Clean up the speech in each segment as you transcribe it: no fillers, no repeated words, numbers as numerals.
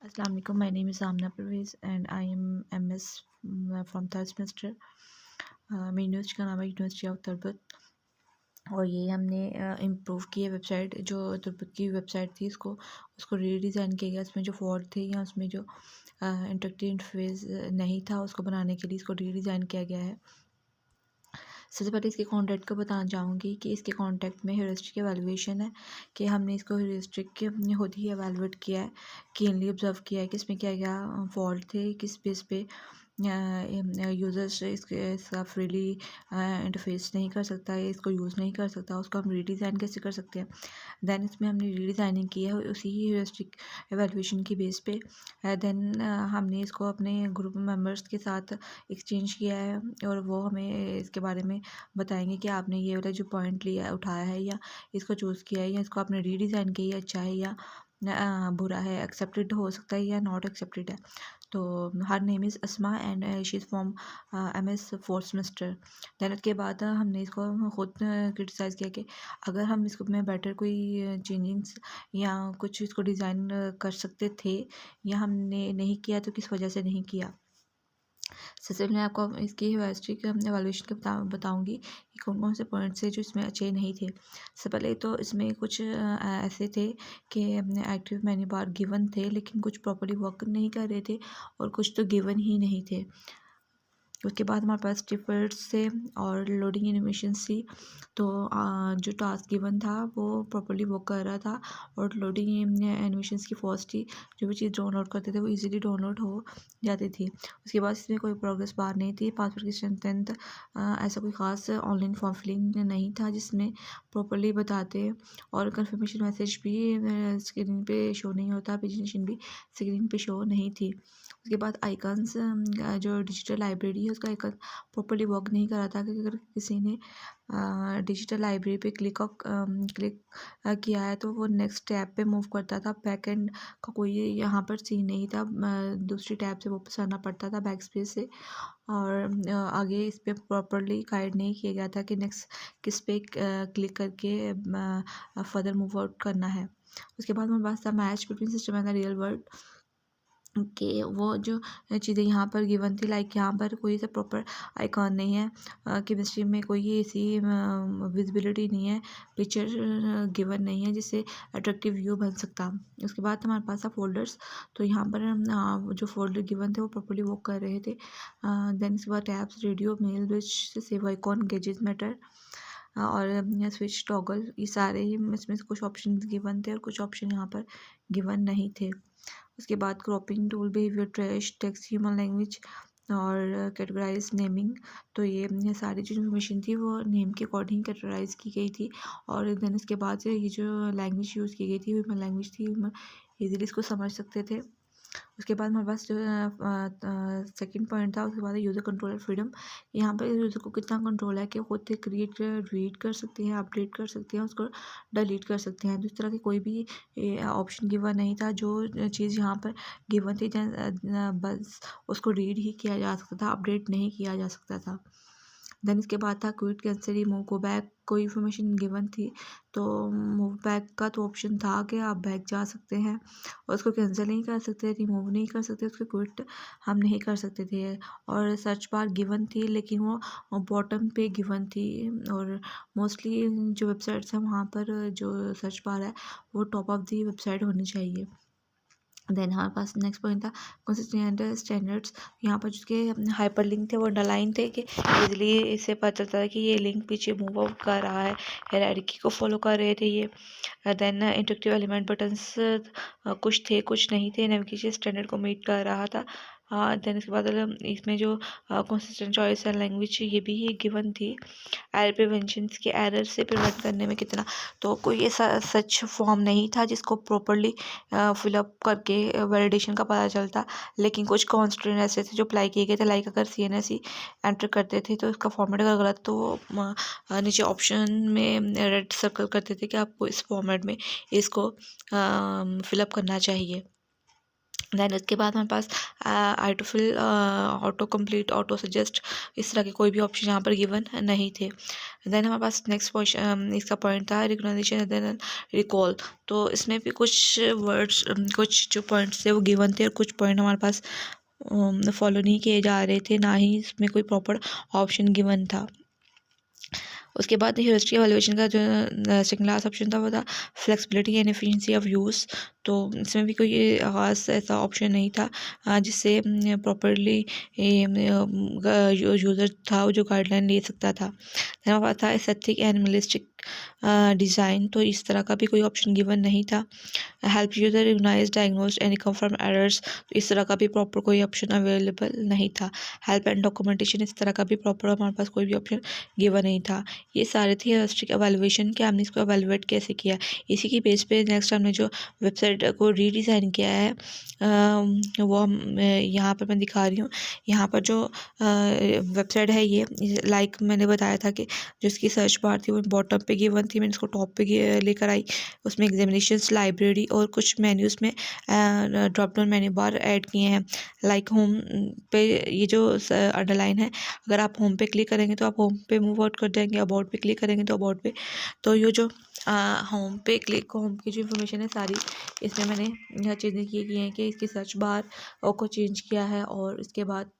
Assalamu alaikum. My name is Amna Parvez and I am MS from third semester. मेरी university का नाम है university of Turbat और ये हमने इम्प्रूव की है वेबसाइट। जो तुर्बत की वेबसाइट थी उसको रीडिज़ाइन किया गया। उसमें जो फॉल्ट थे या उसमें जो इंटरेक्टिव इंटरफेस नहीं था उसको बनाने के लिए इसको रीडिज़ाइन किया गया है। सबसे पहले इसके कॉन्टेक्ट को बताना चाहूँगी कि इसके कॉन्टेक्ट में ह्यूरिस्टिक एवेलुएशन है कि हमने इसको ह्यूरिस्टिक के खुद ही एवेलुएट किया है, कीनली ऑब्जर्व किया है कि इसमें क्या क्या फॉल्ट थे, किस बेस पे यूज़र्स इसका फ्रीली इंटरफेस नहीं कर सकता है, इसको यूज़ नहीं कर सकता, उसको हम रीडिज़ाइन कैसे कर सकते हैं। दैन इसमें हमने रीडिज़ाइनिंग की है उसी ही ह्यूरिस्टिक एवेलुएशन की बेस पे। दैन हमने इसको अपने ग्रुप मेंबर्स के साथ एक्सचेंज किया है और वो हमें इसके बारे में बताएंगे कि आपने ये वाला जो पॉइंट लिया उठाया है या इसको चूज़ किया है या इसको आपने रीडिज़ाइन किया, अच्छा है या बुरा है, एक्सेप्टेड हो सकता है या नॉट एक्सेप्टेड है। तो her name is Asma and she is from MS fourth semester. Then उसके बाद हमने इसको खुद क्रिटिसाइज़ किया कि अगर हम इसको में बेटर कोई चेंजिंग्स या कुछ इसको डिज़ाइन कर सकते थे या हमने नहीं किया तो किस वजह से नहीं किया। सबसे पहले आपको इसकी ह्यूरिस्टिक एवेलुएशन का बताऊँगी कि कौन कौन से पॉइंट्स थे जो इसमें अच्छे नहीं थे। सबसे पहले तो इसमें कुछ ऐसे थे कि एक्टिव मेन्यू बार गिवन थे लेकिन कुछ प्रॉपर्ली वर्क नहीं कर रहे थे और कुछ तो गिवन ही नहीं थे। उसके बाद हमारे पास टिपर्स थे और लोडिंग एनिमेशंस थी। तो जो टास्क गिवन था वो प्रॉपर्ली वर्क कर रहा था और लोडिंग एनिमेशंस की फर्स्ट थी। जो भी चीज़ डाउनलोड करते थे वो इजीली डाउनलोड हो जाती थी। उसके बाद इसमें कोई प्रोग्रेस बार नहीं थी। पासवर्ड की स्ट्रेंथ ऐसा कोई ख़ास ऑनलाइन फॉर्म फिलिंग नहीं था जिसमें प्रॉपर्ली बताते और कंफर्मेशन मैसेज भी स्क्रीन पे शो नहीं होता, प्रेजेंटेशन भी स्क्रीन पे शो नहीं थी। उसके बाद आइकन्स जो डिजिटल लाइब्रेरी है उसका आइकन प्रॉपर्ली वर्क नहीं कर रहा था कि अगर किसी ने डिजिटल लाइब्रेरी पे क्लिक किया है तो वो नेक्स्ट टैब पे मूव करता था। बैक एंड का कोई यहाँ पर सीन नहीं था, दूसरी टैब से वापस आना पड़ता था बैक स्पेस से। और आगे इस पर प्रॉपर्ली गाइड नहीं किया गया था कि नेक्स्ट किस पे क्लिक करके फर्दर मूव आउट करना है। उसके बाद हमारे पास था match between system and the real world कि वो जो चीज़ें यहाँ पर गिवन थी, लाइक यहाँ पर कोई सा प्रॉपर आइकॉन नहीं है, केमिस्ट्री में कोई ऐसी विजिबिलिटी नहीं है, पिक्चर गिवन नहीं है जिससे अट्रैक्टिव व्यू बन सकता। उसके बाद हमारे पास था फोल्डर्स। तो यहाँ पर जो फोल्डर गिवन थे वो प्रॉपर्ली वर्क कर रहे थे। देन इसके बाद टैब्स, रेडियो, मेल, विच सेव आइकॉन, गैजेट मैटर और स्विच टॉगल, ये सारे ही इसमें से कुछ ऑप्शन गिवन थे और कुछ ऑप्शन यहाँ पर गिवन नहीं थे। उसके बाद cropping tool, behaviour trash, text, human language और कैटेगराइज नेमिंग। तो ये सारी जो इन्फॉर्मेशन थी वो नेम के अकॉर्डिंग कैटेगराइज की गई थी। और देन इसके बाद से ये जो लैंग्वेज यूज़ की गई थी ह्यूमन लैंग्वेज थी, ईजिली इसको समझ सकते थे। उसके बाद हमारे पास जो सेकंड पॉइंट था उसके बाद यूज़र कंट्रोल फ्रीडम। यहाँ पर यूज़र को कितना कंट्रोल है कि खुद से क्रिएट रीड कर सकते हैं, अपडेट कर सकते हैं, उसको डिलीट कर सकते हैं। तो इस तरह की कोई भी ऑप्शन गिवन नहीं था। जो चीज़ यहाँ पर गिवन थी बस उसको रीड ही किया जा सकता था, अपडेट नहीं किया जा सकता था। देन इसके बाद था quit, cancel, remove, go back. कोई इन्फॉर्मेशन गिवन थी तो मूव बैक का तो ऑप्शन था कि आप बैक जा सकते हैं और उसको कैंसिल नहीं कर सकते, रिमूव नहीं कर सकते, उसको क्विट हम नहीं कर सकते थे। और सर्च बार गिवन थी लेकिन वो बॉटम पे गिवन थी और मोस्टली जो वेबसाइट्स हैं वहाँ पर जो सर्च बार है वो टॉप ऑफ दी वेबसाइट होनी चाहिए। देन हमारे पास नेक्स्ट पॉइंट था कंसिस्टेंट स्टैंडर्ड्स। यहाँ पर जिसके हाइपर लिंक थे वो अंडरलाइन थे कि इजीली इससे पता चलता है कि ये लिंक पीछे मूव आउट कर रहा है, हायरार्की को फॉलो कर रहे थे ये। देन इंटरेक्टिव एलिमेंट बटन्स कुछ थे कुछ नहीं थे, नेविगेशन स्टैंडर्ड को मीट कर रहा था। देन इसके बाद इसमें जो कंसिस्टेंट चॉइस एंड लैंग्वेज ये भी गिवन थी। एरर प्रिवेंशन के एरर से प्रिवेंट करने में कितना, तो कोई ऐसा सच फॉर्म नहीं था जिसको प्रॉपरली फिलअप करके वैलिडेशन का पता चलता। लेकिन कुछ कॉन्स्टेंट ऐसे थे जो अप्लाई किए गए थे, लाइक अगर CNS ही एंटर करते थे तो इसका फॉर्मेट अगर गलत तो नीचे ऑप्शन में रेड सर्कल करते थे कि आपको इस फॉर्मेट में इसको फिलअप करना चाहिए। दैन उसके बाद हमारे पास auto fill, auto complete, auto suggest, इस तरह के कोई भी ऑप्शन यहाँ पर गिवन नहीं थे। दैन हमारे पास नेक्स्ट क्वेश्चन इसका पॉइंट था रिकग्नाइजेशन देन रिकॉल। तो इसमें भी कुछ वर्ड्स, कुछ जो पॉइंट्स थे वो गिवन थे और कुछ पॉइंट हमारे पास फॉलो नहीं किए जा रहे थे, ना ही इसमें कोई प्रॉपर ऑप्शन गिवन था। उसके बाद हिस्ट्री एवेल्यूएशन का जो सेकंड लास्ट ऑप्शन था वो था flexibility and efficiency of use. तो इसमें भी कोई ख़ास ऐसा ऑप्शन नहीं था जिससे प्रॉपरली यूज़र था वो जो गाइडलाइन ले सकता था। हमारे पास था एस्थेटिक एनिमलिस्टिक डिज़ाइन, तो इस तरह का भी कोई ऑप्शन गिवन नहीं था। Help user recognise diagnose and confirm errors, तो इस तरह का भी प्रॉपर कोई ऑप्शन अवेलेबल नहीं था। हेल्प एंड डॉक्यूमेंटेशन, इस तरह का भी प्रॉपर हमारे पास कोई भी ऑप्शन गिवन नहीं था। ये सारे थे हिस्ट्रिक एवेल्युएशन के, हमने इसको एवेलुएट कैसे किया, इसी की बेस पे नेक्स्ट हमने जो वेबसाइट को रीडिज़ाइन किया है वो हम यहाँ पर मैं दिखा रही हूँ। यहाँ पर जो वेबसाइट है ये लाइक मैंने बताया था कि जो इसकी सर्च बार थी वो बॉटम पे गिवन थी, मैंने इसको टॉप पे लेकर आई। उसमें एग्जामिनेशंस, लाइब्रेरी और कुछ मेन्यूज़ में drop down menu bar add किए हैं। लाइक होम पे ये जो अंडरलाइन है, अगर आप होम पे क्लिक करेंगे तो आप होम पे मूव आउट कर जाएंगे, अबाउट पे क्लिक करेंगे तो अबाउट पे। तो ये जो होम पे क्लिक, होम की जो इन्फॉर्मेशन है सारी, इसमें मैंने यह चीज़ें की हैं कि इसकी सर्च बार को चेंज किया है और इसके बाद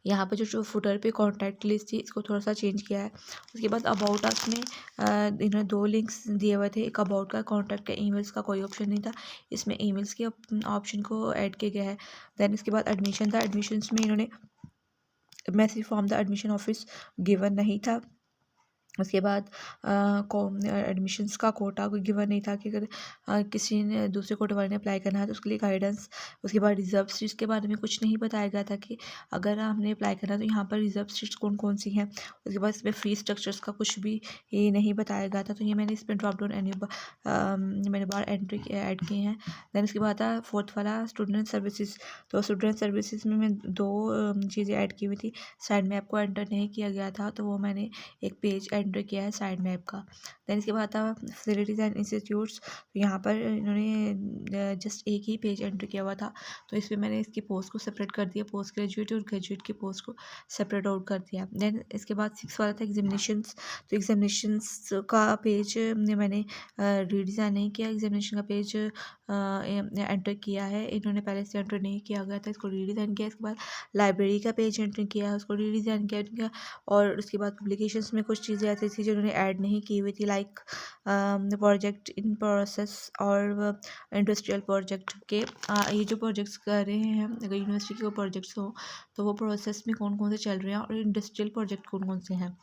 यहाँ पे जो फुटर पे कॉन्टैक्ट लिस्ट थी इसको थोड़ा सा चेंज किया है। उसके बाद अबाउट अस में इन्होंने 2 लिंक्स दिए हुए थे, एक अबाउट का, कॉन्टैक्ट का, ईमेल्स का कोई ऑप्शन नहीं था, इसमें ईमेल्स के ऑप्शन को ऐड किया गया है। दैन इसके बाद एडमिशन था, एडमिशन्स में इन्होंने message from the admission office given नहीं था। उसके बाद एडमिशन्स का कोटा कोई गिवन नहीं था कि अगर किसी ने दूसरे कोटे वाले ने अप्लाई करना है तो उसके लिए गाइडेंस। उसके बाद रिजर्व सीट्स के बारे में कुछ नहीं बताया गया था कि अगर हमने अप्लाई करना है तो यहाँ पर रिजर्व सीट्स कौन कौन सी हैं। उसके बाद इसमें फ़ीस स्ट्रक्चर्स का कुछ भी ये नहीं बताया गया था, तो ये मैंने इसमें ड्रॉप डाउन मैंने बार एंट्री ऐड किए हैं। दैन उसके बाद था फोर्थ वाला स्टूडेंट सर्विसेज। तो स्टूडेंट सर्विसेज में मैं 2 चीज़ें ऐड की हुई थी। साइड मैप को एंटर नहीं किया गया था तो वो मैंने एक पेज एंटर किया है साइड मैप का। दैन इसके बाद था फैसिलिटीज़ एंड इंस्टीट्यूट्स, तो यहाँ पर इन्होंने जस्ट एक ही पेज एंटर किया हुआ था, तो इसमें मैंने इसकी पोस्ट को सेपरेट कर दिया, पोस्ट ग्रेजुएट और ग्रेजुएट की पोस्ट को सेपरेट आउट कर दिया। दैन इसके बाद 6 वाला था एग्जामिनेशंस, तो एग्जामिनेशंस का पेज मैंने रीडिज़ाइन नहीं किया, एग्जामिनेशन का पेज एंटर किया है, इन्होंने पहले से एंटर नहीं किया गया था, इसको रीडिज़ाइन किया। इसके बाद लाइब्रेरी का पेज एंटर किया है, उसको रीडिज़ाइन किया। और उसके बाद पब्लिकेशंस में कुछ चीज़ें ऐसी थी जो उन्होंने ऐड नहीं की हुई थी, लाइक प्रोजेक्ट इन प्रोसेस और इंडस्ट्रियल प्रोजेक्ट के ये जो प्रोजेक्ट्स कर रहे हैं, अगर यूनिवर्सिटी के वो प्रोजेक्ट्स हो तो वो प्रोसेस में कौन कौन से चल रहे हैं और इंडस्ट्रियल प्रोजेक्ट कौन कौन से हैं।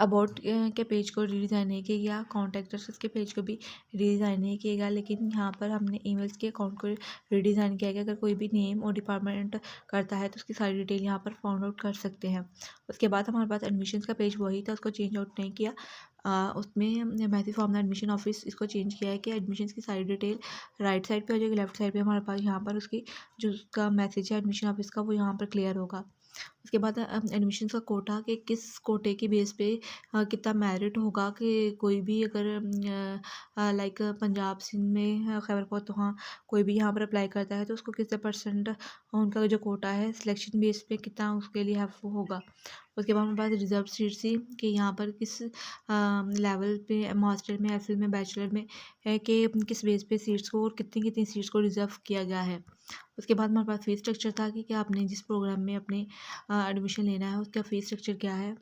अबाउट के पेज को रीडिज़ाइन नहीं किया गया, कॉन्टैक्ट अस के पेज को भी रीडिज़ाइन नहीं किया गया, लेकिन यहाँ पर हमने ईमेल्स के अकाउंट को रीडिज़ाइन किया गया। अगर कोई भी नेम और डिपार्टमेंट करता है तो उसकी सारी डिटेल यहाँ पर फाउंड आउट कर सकते हैं। उसके बाद हमारे पास एडमिशन्स का पेज वही था, उसको चेंज आउट नहीं किया। उसमें message from the admission office इसको चेंज किया है कि एडमिशन्स की सारी डिटेल राइट साइड पे हो जाएगी, लेफ्ट साइड पे हमारे पास यहाँ पर उसकी जो उसका मैसेज है एडमिशन ऑफिस का वो यहाँ पर क्लियर होगा। उसके बाद एडमिशन का कोटा कि किस कोटे की बेस पे कितना मेरिट होगा, कि कोई भी अगर लाइक पंजाब सिंध में खैबर पख्तूनख्वा कोई भी यहाँ पर अप्लाई करता है तो उसको कितने परसेंट उनका जो कोटा है सिलेक्शन बेस पे कितना उसके लिए हेल्पफुल होगा। उसके बाद हमारे पास रिजर्व सीट थी कि यहाँ पर किस लेवल पे मास्टर में, एफिल में, बैचलर में है कि किस बेस पे सीट्स को और कितनी कितनी सीट्स को रिज़र्व किया गया है। उसके बाद हमारे पास फ़ीस स्ट्रक्चर था कि क्या आपने जिस प्रोग्राम में अपने एडमिशन लेना है उसका फ़ीस स्ट्रक्चर क्या है,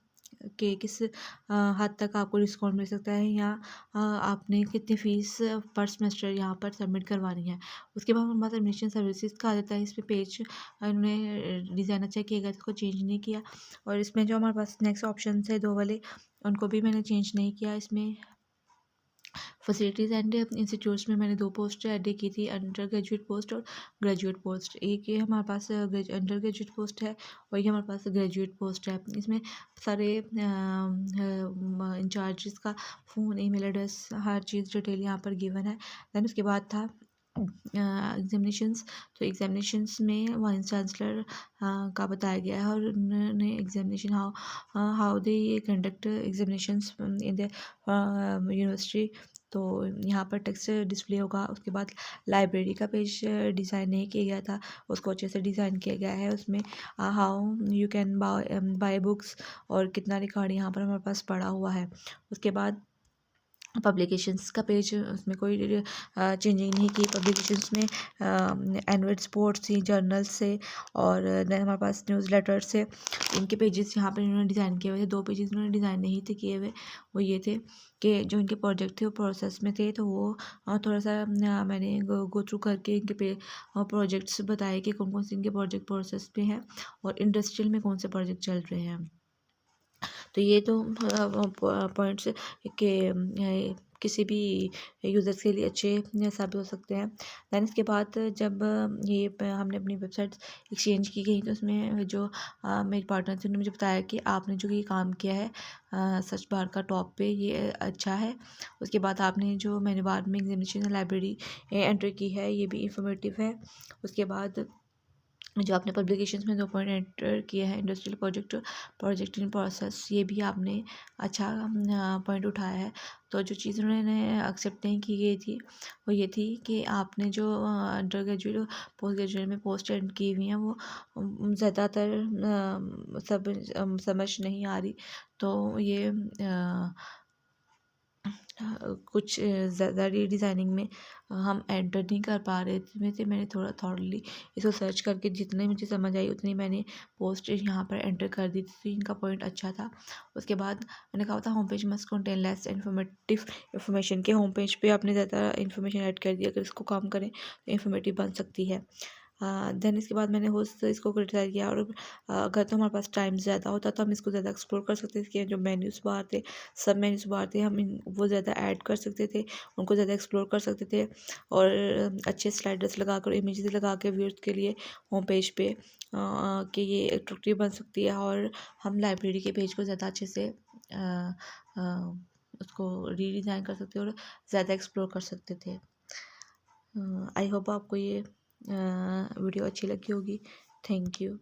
कि किस हद तक आपको डिस्काउंट मिल सकता है, या आपने कितनी फ़ीस पर सेमेस्टर यहाँ पर सबमिट करवानी है। उसके बाद हमारे पास एडमिशन सर्विसेज का आ जाता है, इस पे पेज इन्होंने डिज़ाइन अच्छा किया गया, इसको चेंज नहीं किया। और इसमें जो हमारे पास नेक्स्ट ऑप्शन है 2 वाले, उनको भी मैंने चेंज नहीं किया। इसमें फैसिलिटीज़ एंड इंस्टीट्यूट्स में मैंने 2 पोस्ट ऐड की थी, अंडर ग्रेजुएट पोस्ट और ग्रेजुएट पोस्ट। एक ये हमारे पास अंडर ग्रेजुएट पोस्ट है और ये हमारे पास ग्रेजुएट पोस्ट है। इसमें सारे इंचार्जेस का फ़ोन, ईमेल एड्रेस, हर चीज़ डिटेल यहाँ पर गिवन है। दैन उसके बाद था एग्जामिनेशंस। तो एग्जामिनेशंस में वाइस चांसलर का बताया गया है, और उन्होंने examination how they conduct examinations in the university. तो यहाँ पर टेक्स्ट डिस्प्ले होगा। उसके बाद लाइब्रेरी का पेज डिज़ाइन नहीं किया गया था, उसको अच्छे से डिज़ाइन किया गया है। उसमें how you can buy books, और कितना रिकॉर्ड यहाँ पर हमारे पास पड़ा हुआ है। उसके बाद पब्लिकेशंस का पेज, उसमें कोई चेंजिंग नहीं की। पब्लिकेशंस में एनुअल स्पोर्ट्स थी, जर्नल्स से, और देन हमारे पास न्यूज़ लेटर्स से। इनके पेजेस यहाँ पर इन्होंने डिज़ाइन किए हुए थे। 2 पेजेस इन्होंने डिज़ाइन नहीं थे किए हुए, वो ये थे कि जो इनके प्रोजेक्ट थे वो प्रोसेस में थे। तो वो थोड़ा सा मैंने गो थ्रू करके इनके प्रोजेक्ट्स बताए कि कौन कौन से इनके प्रोजेक्ट प्रोसेस पे हैं, और इंडस्ट्रियल में कौन से प्रोजेक्ट चल रहे हैं। तो ये तो पॉइंट्स के किसी भी यूज़र्स के लिए अच्छे साबित हो सकते हैं। दैन इसके बाद जब हमने अपनी वेबसाइट एक्सचेंज की गई, तो उसमें जो मेरे पार्टनर थे उन्होंने मुझे बताया कि आपने जो ये काम किया है सर्च बार का टॉप पे, ये अच्छा है। उसके बाद आपने जो मैंने बाद में एग्जामिनेशन लाइब्रेरी एंट्री की है, ये भी इंफॉर्मेटिव है। उसके बाद जो आपने पब्लिकेशंस में 2 पॉइंट एंटर किए हैं, इंडस्ट्रियल प्रोजेक्ट इन प्रोसेस, ये भी आपने अच्छा पॉइंट उठाया है। तो जो चीज़ उन्होंने एक्सेप्ट नहीं की गई थी, वो ये थी कि आपने जो अंडर ग्रेजुएट पोस्ट ग्रेजुएट में पोस्ट एंड की हुई हैं, वो ज़्यादातर समझ नहीं आ रही। तो ये कुछ ज़्यादा रीडिज़ाइनिंग में हम एंटर नहीं कर पा रहे थे। मैंने थोड़ा थॉरली इसको सर्च करके जितनी मुझे समझ आई उतनी मैंने पोस्ट यहाँ पर एंटर कर दी थी। तो इनका पॉइंट अच्छा था। उसके बाद मैंने कहा था home page must contain less informative information, के होम पेज पे आपने ज़्यादा इन्फॉर्मेशन ऐड कर दी, अगर इसको काम करें तो इन्फॉर्मेटिव बन सकती है। देन इसके बाद मैंने होस्ट इसको क्रिटिसाइज़ किया, और अगर तो हमारे पास टाइम ज़्यादा होता तो हम इसको ज़्यादा एक्सप्लोर कर सकते थे कि जो मेन्यूज़ बार थे, सब मेन्यूज़ बार थे, हम वो ज़्यादा ऐड कर सकते थे, उनको ज़्यादा एक्सप्लोर कर सकते थे, और अच्छे स्लाइडर्स लगा कर, इमेजेस लगा के व्यूअर्स के लिए होम पेज पे कि ये अट्रैक्टिव बन सकती है, और हम लाइब्रेरी के पेज को ज़्यादा अच्छे से उसको रीडिज़ाइन कर सकते और ज़्यादा एक्सप्लोर कर सकते थे। आई होप आपको ये वीडियो अच्छी लगी होगी। Thank you.